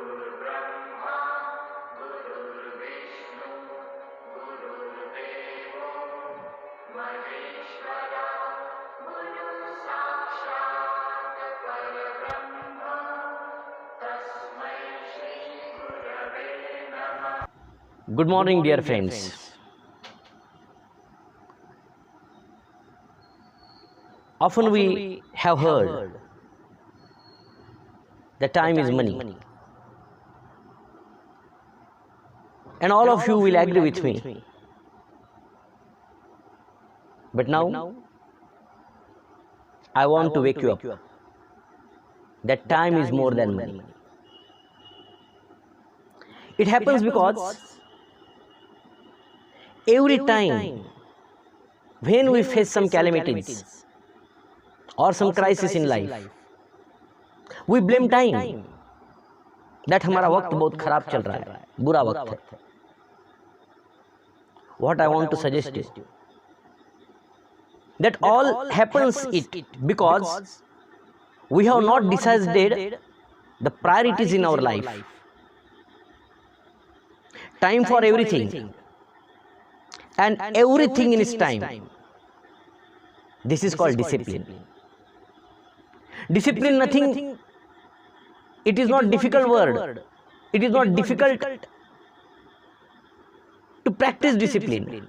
गुरुर्ब्रह्मा गुरुर्विष्णु गुरुर्देवो महेश्वरा गुरु साक्षात् परब्रह्म तस्मै श्री गुरवे नमः. Good morning, dear friends. Often we have heard that time is money. And all of you will agree with me. But now, I want to wake you up that time is more than money. It happens because every time when we face some calamities or some crisis in life, we blame time that हमारा वक्त बहुत खराब चल रहा है, बुरा वक्त है. What I want to suggest you that all happens it because we have not decided the priorities in our life. Time for everything and everything in its time. This is called discipline. Discipline nothing. It is not difficult word. It is not difficult to practice discipline.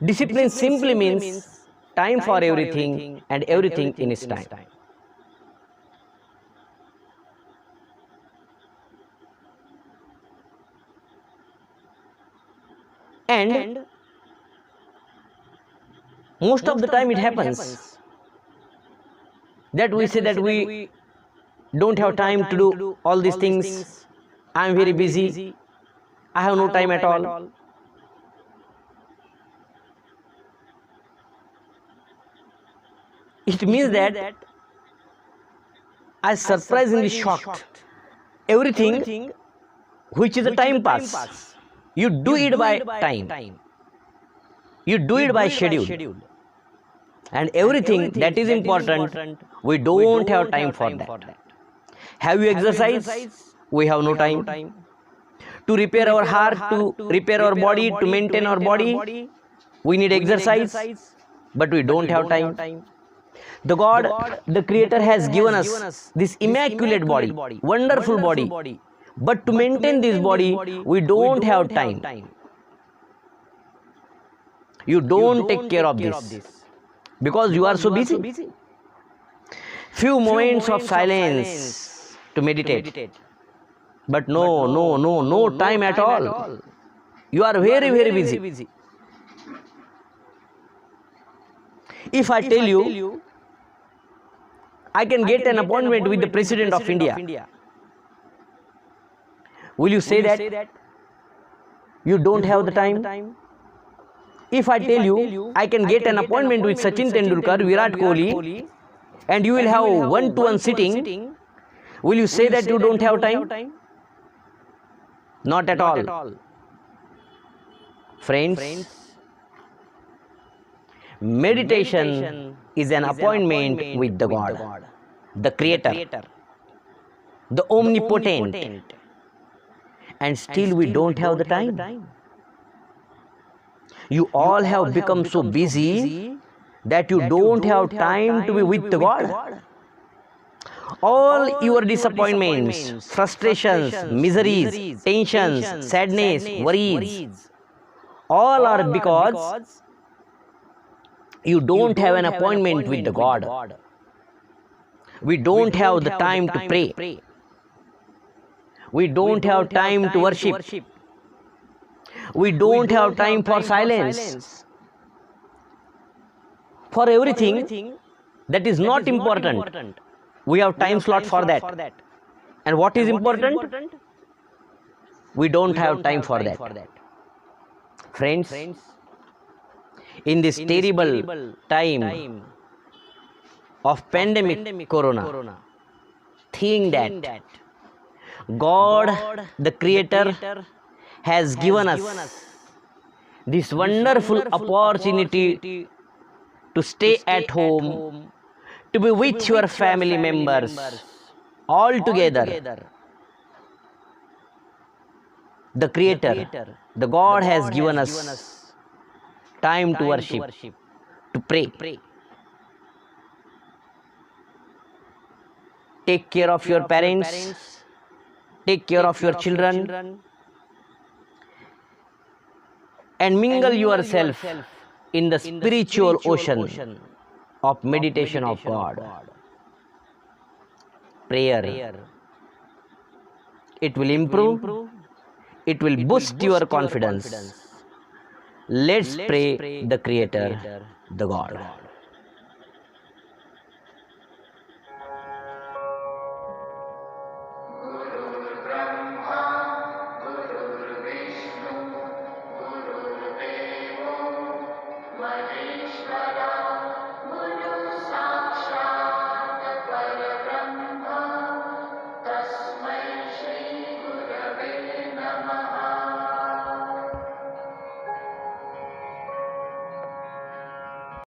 Discipline simply means time for everything and everything in its time. And most of the time it happens that we say that we don't have time to do all these things. I am very busy. I have no time at all. It means that I surprisingly shocked everything which is a time pass. You do it by time. You do it by schedule. And everything that is important, we don't have time for that. Have you exercised? We have no time. To repair our heart, to repair our body, to maintain our body, we need exercise, but we don't have time. The God, the Creator has given us this immaculate body, wonderful body, but to maintain this body, we don't have time. You don't take care of this because you are so busy. Few moments of silence to meditate, but no time at all. You are very busy. If I tell you, I can get an appointment with the President of India, will you say that you don't have the time? If I tell you, I can get an appointment with Sachin Tendulkar, Virat Kohli, and you will have one-to-one sitting, will you say that you don't have time? Not at all. Friends, meditation is an appointment with the God, the Creator, the Omnipotent, and still we don't have the time. You all have become so busy that you don't have time to be with the God. All your disappointments, frustrations, miseries, tensions, sadness, worries, all are because you don't have an appointment with the God. We don't have the time to pray. We don't have time to worship. We don't have time for silence. For everything that is not important, we have time slot for that. And what is important? We don't have time for that. Friends, in this terrible time of pandemic corona, think that God, the Creator, has given us this wonderful opportunity to stay at home, to be with your family members all together, the Creator, the God has given us time to worship, to pray. Take care of your parents, take care of your children, and mingle yourself in the spiritual ocean of meditation of God. Prayer. It will improve, it will boost your confidence. Let's pray the Creator, the God.